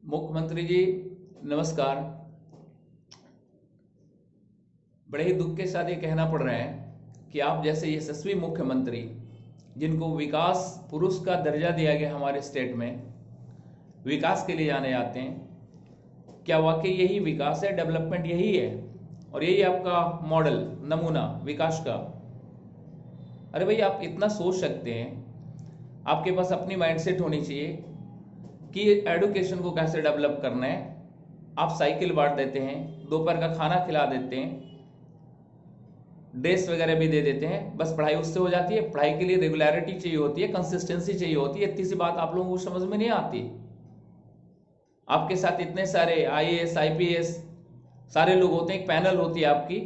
मुख्यमंत्री जी नमस्कार। बड़े ही दुख के साथ ये कहना पड़ रहा है कि आप जैसे यशस्वी मुख्यमंत्री जिनको विकास पुरुष का दर्जा दिया गया हमारे स्टेट में, विकास के लिए जाने जाते हैं, क्या वाकई यही विकास है, डेवलपमेंट यही है और यही आपका मॉडल नमूना विकास का? अरे भाई, आप इतना सोच सकते हैं, आपके पास अपनी माइंडसेट होनी चाहिए कि एडुकेशन को कैसे डेवलप करना है। आप साइकिल बांट देते हैं, दोपहर का खाना खिला देते हैं, ड्रेस वगैरह भी दे देते हैं, बस पढ़ाई उससे हो जाती है। पढ़ाई के लिए रेगुलरिटी चाहिए होती है, कंसिस्टेंसी चाहिए होती है। इतनी सी बात आप लोगों को समझ में नहीं आती। आपके साथ इतने सारे आईएएस आईपीएस सारे लोग होते हैं, एक पैनल होती है आपकी,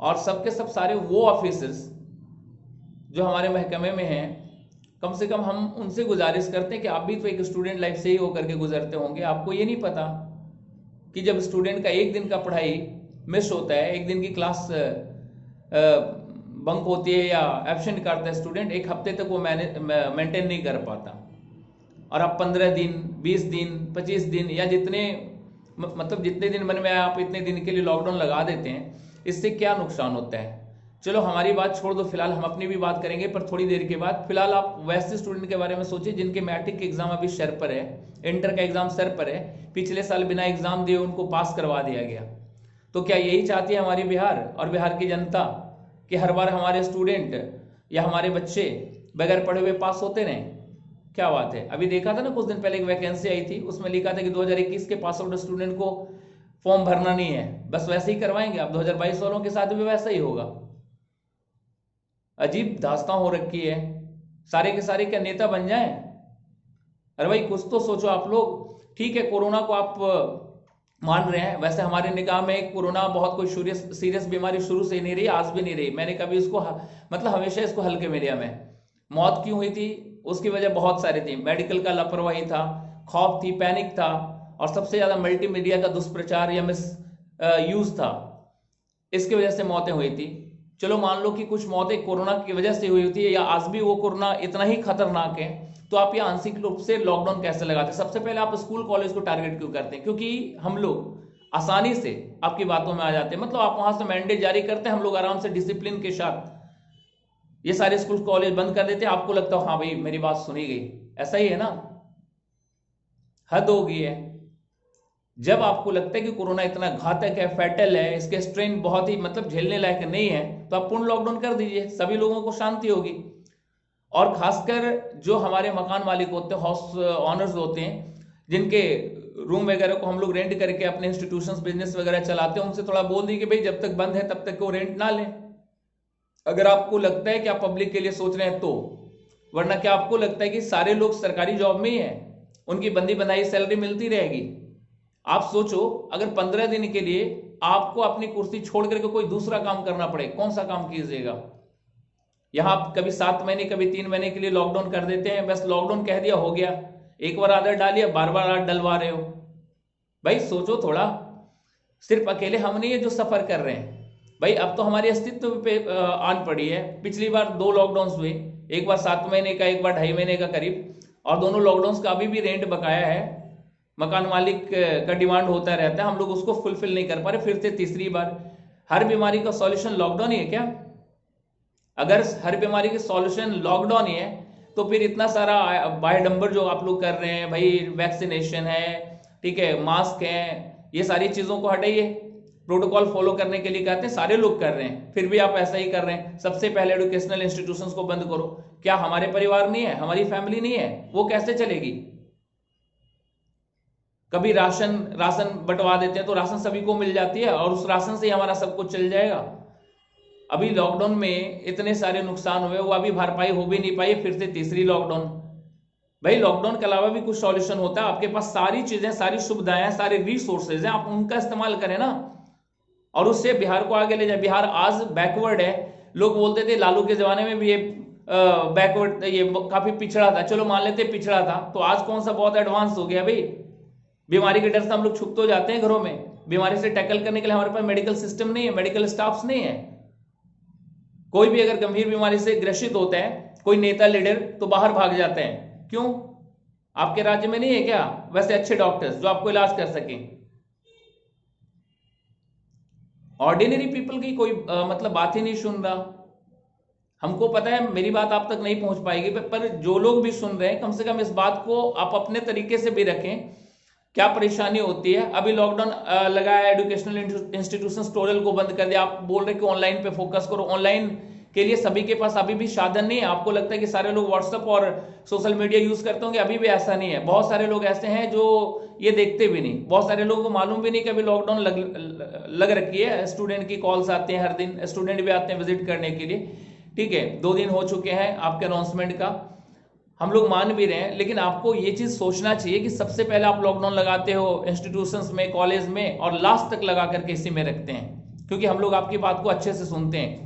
और सबके सब सारे वो ऑफिसर्स जो हमारे महकमे में हैं, कम से कम हम उनसे गुजारिश करते हैं कि आप भी तो एक स्टूडेंट लाइफ से ही होकर के गुजरते होंगे। आपको ये नहीं पता कि जब स्टूडेंट का एक दिन का पढ़ाई मिस होता है, एक दिन की क्लास बंक होती है या एब्सेंट करता है स्टूडेंट, एक हफ्ते तक वो मेंटेन नहीं कर पाता। और आप 15 दिन 20 दिन 25 दिन या जितने मतलब जितने दिन मन में आए आप इतने दिन के लिए लॉकडाउन लगा देते हैं। इससे क्या नुकसान होता है? चलो हमारी बात छोड़ दो, फिलहाल हम अपनी भी बात करेंगे पर थोड़ी देर के बाद। फिलहाल आप वैसे स्टूडेंट के बारे में सोचिए जिनके मैट्रिक एग्जाम अभी सर पर है, इंटर का एग्जाम सर पर है, पिछले साल बिना एग्जाम दिए उनको पास करवा दिया गया। तो क्या यही चाहती है हमारी बिहार और बिहार की जनता कि हर बार हमारे स्टूडेंट या हमारे बच्चे बगैर पढ़े हुए पास होते रहे? क्या बात है। अभी देखा था ना, कुछ दिन पहले एक वैकेंसी आई थी, उसमें लिखा था कि 2021 के पास आउट स्टूडेंट को फॉर्म भरना नहीं है, बस वैसे ही करवाएंगे। अब 2022 वालों के साथ भी वैसा ही होगा। अजीब दास्तां हो रखी है। सारे के सारे क्या नेता बन जाएं? अरे भाई कुछ तो सोचो आप लोग। ठीक है, कोरोना को आप मान रहे हैं, वैसे हमारे निगाह में कोरोना बहुत कोई सीरियस बीमारी शुरू से नहीं रही, आज भी नहीं रही। मैंने कभी इसको मतलब हमेशा इसको हल्के में लिया। मैं मौत क्यों हुई थी उसकी वजह बहुत सारी थी। मेडिकल का लापरवाही था, खौफ थी, पैनिक था, और सबसे ज्यादा मल्टीमीडिया का दुष्प्रचार या मिस यूज था। इसकी वजह से मौतें हुई थी। चलो मान लो कि कुछ मौतें कोरोना की वजह से हुई होती है, या आज भी वो कोरोना इतना ही खतरनाक है, तो आप ये आंशिक रूप से लॉकडाउन कैसे लगाते हैं? सबसे पहले आप स्कूल कॉलेज को टारगेट क्यों करते हैं? क्योंकि हम लोग आसानी से आपकी बातों में आ जाते हैं। मतलब आप वहां से मैंडेट जारी करते हैं, हम लोग आराम से डिसिप्लिन के साथ ये सारे स्कूल कॉलेज बंद कर देते हैं। आपको लगता है हाँ भाई मेरी बात सुनी गई, ऐसा ही है ना? हद हो गई है। जब आपको लगता है कि कोरोना इतना घातक है, फैटल है, इसके स्ट्रेन बहुत ही मतलब झेलने लायक नहीं है, तो आप पूर्ण लॉकडाउन कर दीजिए, सभी लोगों को शांति होगी। और खासकर जो हमारे मकान मालिक होते हैं, हाउस ऑनर्स होते हैं, जिनके रूम वगैरह को हम लोग रेंट करके अपने इंस्टीट्यूशंस बिजनेस वगैरह चलाते हैं, उनसे थोड़ा बोल दी कि भाई जब तक बंद है तब तक वो रेंट ना लें, अगर आपको लगता है कि आप पब्लिक के लिए सोच रहे हैं तो। वरना क्या आपको लगता है कि सारे लोग सरकारी जॉब में ही हैं, उनकी बंदी बनाई सैलरी मिलती रहेगी? आप सोचो, अगर 15 दिन के लिए आपको अपनी कुर्सी छोड़ करके कोई दूसरा काम करना पड़े, कौन सा काम कीजिएगा? यहां आप कभी 7 महीने कभी 3 महीने के लिए लॉकडाउन कर देते हैं, बस लॉकडाउन कह दिया हो गया। एक बार आदत डालिए, बार बार आदत डलवा रहे हो। भाई सोचो थोड़ा, सिर्फ अकेले हम नहीं है जो सफर कर रहे हैं। भाई अब तो हमारे अस्तित्व पे आन पड़ी है। पिछली बार 2 लॉकडाउन हुए, एक बार 7 महीने का, एक बार 2.5 महीने का करीब, और दोनों लॉकडाउन का अभी भी रेंट बकाया है। मकान मालिक का डिमांड होता रहता है, हम लोग उसको फुलफिल नहीं कर पा रहे। फिर से तीसरी बार, हर बीमारी का सॉल्यूशन लॉकडाउन ही है क्या? अगर हर बीमारी की सॉल्यूशन लॉकडाउन ही है, तो फिर इतना सारा बाह्यडंबर जो आप लोग कर रहे हैं, भाई वैक्सीनेशन है, ठीक है, मास्क है, ये सारी चीजों को हटाइए। प्रोटोकॉल फॉलो करने के लिए कहते हैं, सारे लोग कर रहे हैं, फिर भी आप ऐसा ही कर रहे हैं। सबसे पहले एजुकेशनल इंस्टीट्यूशंस को बंद करो। क्या हमारे परिवार नहीं है, हमारी फैमिली नहीं है? वो कैसे चलेगी? कभी राशन बंटवा देते हैं तो राशन सभी को मिल जाती है और उस राशन से ही हमारा सब कुछ चल जाएगा। अभी लॉकडाउन में इतने सारे नुकसान हुए, वो अभी भरपाई हो भी नहीं पाई, फिर से तीसरी लॉकडाउन। भाई लॉकडाउन के अलावा भी कुछ सॉल्यूशन होता है। आपके पास सारी चीजें, सारी सुविधाएं, सारे रिसोर्सेज हैं, आप उनका इस्तेमाल करें ना, और उससे बिहार को आगे ले जाए। बिहार आज बैकवर्ड है। लोग बोलते थे लालू के जमाने में भी ये बैकवर्ड, ये काफी पिछड़ा था। चलो मान लेते पिछड़ा था, तो आज कौन सा बहुत एडवांस हो गया? भाई बीमारी के डर से हम लोग छुप तो जाते हैं घरों में, बीमारी से टैकल करने के लिए हमारे पास मेडिकल सिस्टम नहीं है, मेडिकल स्टाफ नहीं है। कोई भी अगर गंभीर बीमारी से ग्रसित होता है, कोई नेता लीडर, तो बाहर भाग जाते हैं। क्यों? आपके राज्य में नहीं है क्या वैसे अच्छे डॉक्टर्स जो आपको इलाज कर सकें? ऑर्डिनरी पीपल की कोई मतलब बात ही नहीं सुन रहा। हमको पता है मेरी बात आप तक नहीं पहुंच पाएगी, पर जो लोग भी सुन रहे हैं कम से कम इस बात को आप अपने तरीके से भी रखें। क्या परेशानी होती है? अभी लॉकडाउन लगा है, एजुकेशनल इंस्टीट्यूशन टोटल को बंद कर दिया। आप बोल रहे कि ऑनलाइन पे फोकस करो। ऑनलाइन के लिए सभी के पास अभी भी साधन नहीं है। आपको लगता है कि सारे लोग व्हाट्सएप और सोशल मीडिया यूज करते होंगे, अभी भी ऐसा नहीं है। बहुत सारे लोग ऐसे हैं जो ये देखते भी नहीं। बहुत सारे लोगों को मालूम भी नहीं कि अभी लॉकडाउन लग रखी है। स्टूडेंट की कॉल्स आते हैं, हर दिन स्टूडेंट भी आते हैं विजिट करने के लिए। ठीक है, 2 दिन हो चुके हैं आपके अनाउंसमेंट का, हम लोग मान भी रहे हैं। लेकिन आपको ये चीज सोचना चाहिए कि सबसे पहले आप लॉकडाउन लगाते हो इंस्टीट्यूशंस में, कॉलेज में, और लास्ट तक लगा करके इसी में रखते हैं, क्योंकि हम लोग आपकी बात को अच्छे से सुनते हैं।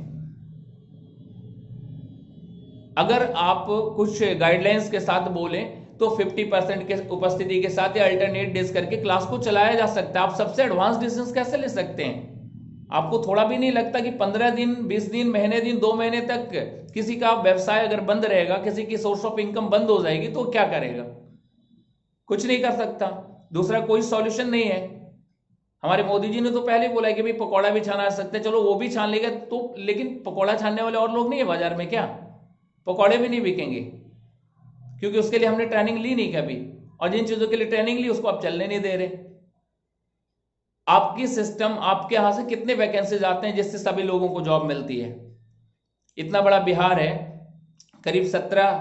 अगर आप कुछ गाइडलाइंस के साथ बोलें तो 50% के उपस्थिति के साथ या अल्टरनेट डेज करके क्लास को चलाया जा सकता है। आप सबसे एडवांस डिसीजन कैसे ले सकते हैं? आपको थोड़ा भी नहीं लगता कि 15 दिन, 20 दिन, महीने दिन, 2 महीने तक किसी का व्यवसाय अगर बंद रहेगा, किसी की सोर्स ऑफ इनकम बंद हो जाएगी, तो क्या करेगा? कुछ नहीं कर सकता। दूसरा कोई सॉल्यूशन नहीं है। हमारे मोदी जी ने तो पहले ही बोला है कि भाई पकौड़ा भी छाना आ सकते हैं, चलो वो भी छान लेगा तो, लेकिन पकौड़ा छानने वाले और लोग नहीं है बाजार में क्या? पकौड़े भी नहीं बिकेंगे, क्योंकि उसके लिए हमने ट्रेनिंग ली नहीं कभी, और जिन चीजों के लिए ट्रेनिंग ली उसको आप चलने नहीं दे रहे। आपकी सिस्टम, आपके यहां से कितने वैकेंसीज आते हैं जिससे सभी लोगों को जॉब मिलती है? इतना बड़ा बिहार है, करीब 17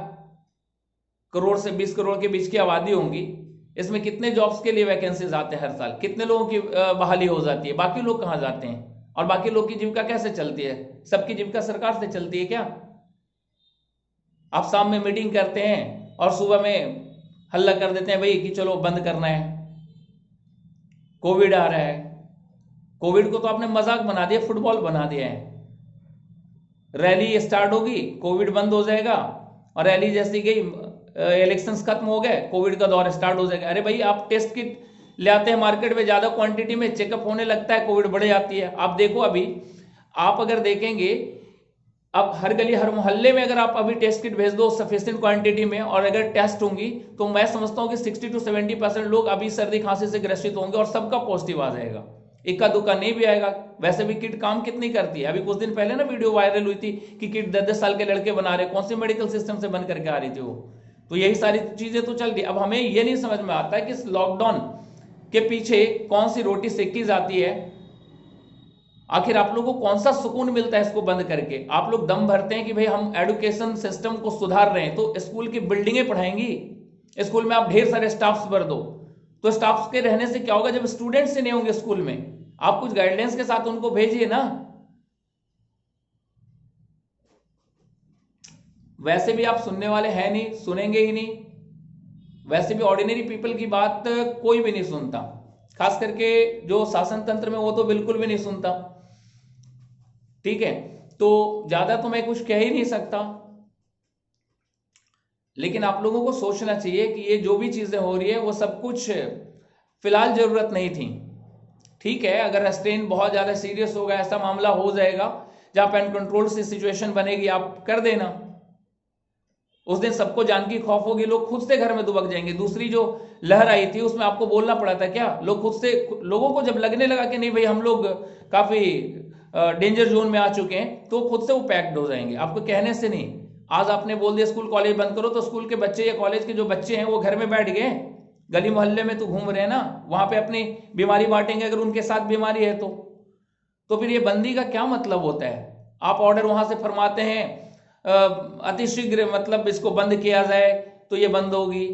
करोड़ से 20 करोड़ के बीच की आबादी होंगी। इसमें कितने जॉब्स के लिए वैकेंसीज आते हैं हर साल? कितने लोगों की बहाली हो जाती है? बाकी लोग कहां जाते हैं? और बाकी लोग की जीविका कैसे चलती है? सबकी जीविका सरकार से चलती है क्या? आप शाम में मीटिंग करते हैं और सुबह में हल्ला कर देते हैं भाई कि चलो बंद करना है, कोविड आ रहा है। कोविड को तो आपने मजाक बना दिया, फुटबॉल बना दिया है। रैली स्टार्ट होगी, कोविड बंद हो जाएगा, और रैली जैसी गई, इलेक्शंस खत्म हो गए, कोविड का दौर स्टार्ट हो जाएगा। अरे भाई आप टेस्ट किट ले आते हैं मार्केट में ज्यादा क्वांटिटी में, चेकअप होने लगता है, कोविड बढ़ जाती है। आप देखो अभी, आप अगर देखेंगे अब हर गली हर मोहल्ले में अगर आप अभी टेस्ट किट भेज दो सफिशिएंट क्वांटिटी में, और अगर टेस्ट होंगी, तो मैं समझता हूं कि 60 to 70% लोग अभी सर्दी खांसी से ग्रसित होंगे और सबका पॉजिटिव आ जाएगा। इक्का दुक्का नहीं भी आएगा। वैसे भी किट काम कितनी करती है? अभी कुछ दिन पहले ना वीडियो वायरल हुई थी कि किट 10-10 साल के लड़के बना रहे, कौन सी मेडिकल सिस्टम से बन करके आ रही थी वो। तो यही सारी चीजें तो चल रही। अब हमें ये नहीं समझ में आता है कि इस लॉकडाउन के पीछे कौन सी रोटी सेकी जाती है। आखिर आप लोगों को कौन सा सुकून मिलता है इसको बंद करके? आप लोग दम भरते हैं कि भाई हम एजुकेशन सिस्टम को सुधार रहे हैं, तो स्कूल की बिल्डिंगें पढ़ाएंगी, स्कूल में आप ढेर सारे स्टाफ्स भर दो, तो स्टाफ्स के रहने से क्या होगा जब स्टूडेंट्स ही नहीं होंगे स्कूल में? आप कुछ गाइडलाइंस के साथ उनको भेजिए ना। वैसे भी आप सुनने वाले हैं नहीं, सुनेंगे ही नहीं। वैसे भी ऑर्डिनरी पीपल की बात कोई भी नहीं सुनता, खास करके जो शासन तंत्र में, वो तो बिल्कुल भी नहीं सुनता। ठीक है, तो ज्यादा तो मैं कुछ कह ही नहीं सकता, लेकिन आप लोगों को सोचना चाहिए कि ये जो भी चीजें हो रही है वो सब कुछ फिलहाल जरूरत नहीं थी। ठीक है, अगर रेस्ट्रेन बहुत ज्यादा सीरियस होगा, ऐसा मामला हो जाएगा जहां पेन कंट्रोल से सिचुएशन बनेगी, आप कर देना। उस दिन सबको जान की खौफ होगी, लोग खुद से घर में दुबक जाएंगे। दूसरी जो लहर आई थी उसमें आपको बोलना पड़ा था क्या? लोग खुद से, लोगों को जब लगने लगा कि नहीं भाई हम लोग काफी डेंजर जोन में आ चुके हैं, तो खुद से वो पैक्ड हो जाएंगे, आपको कहने से नहीं। आज आपने बोल दिया स्कूल कॉलेज बंद करो, तो स्कूल के बच्चे या कॉलेज के जो बच्चे हैं वो घर में बैठ गए, गली मोहल्ले में तो घूम रहे हैं ना, वहां पे अपनी बीमारी बांटेंगे अगर उनके साथ बीमारी है तो फिर ये बंदी का क्या मतलब होता है? आप ऑर्डर वहां से फरमाते हैं अतिशीघ्र, मतलब इसको बंद किया जाए तो ये बंद होगी।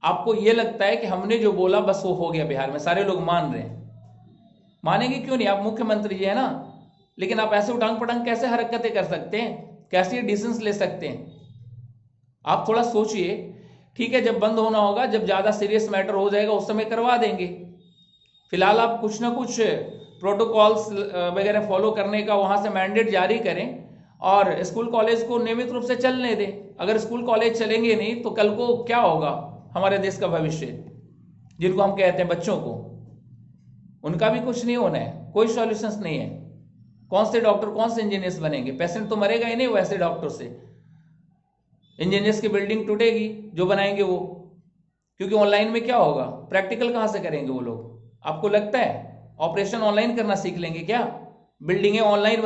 आपको ये लगता है कि हमने जो बोला बस वो हो गया, बिहार में सारे लोग मान रहे हैं। मानेंगे क्यों नहीं? आप मुख्यमंत्री जी है ना, लेकिन आप ऐसे उटांग पटांग कैसे हरकतें कर सकते हैं, कैसे डिसीजंस ले सकते हैं? आप थोड़ा सोचिए। ठीक है, जब बंद होना होगा, जब ज्यादा सीरियस मैटर हो जाएगा उस समय करवा देंगे। फिलहाल आप कुछ ना कुछ प्रोटोकॉल्स वगैरह फॉलो करने का वहां से मैंडेट जारी करें, और स्कूल कॉलेज को नियमित रूप से चलने दें। अगर स्कूल कॉलेज चलेंगे नहीं तो कल को क्या होगा हमारे देश का भविष्य? जिनको हम कहते हैं बच्चों को, उनका भी कुछ नहीं होना है, कोई सॉल्यूशंस नहीं है। कौन से डॉक्टर, कौन से इंजीनियर्स बनेंगे? पेशेंट तो मरेगा ही नहीं वैसे डॉक्टर से। इंजीनियर्स की बिल्डिंग टूटेगी जो बनाएंगे वो। क्योंकि ऑनलाइन में क्या होगा, प्रैक्टिकल कहाँ से करेंगे वो लोग? आपको लगता है ऑपरेशन ऑनलाइन करना सीख लेंगे क्या? बिल्डिंगें ऑनलाइन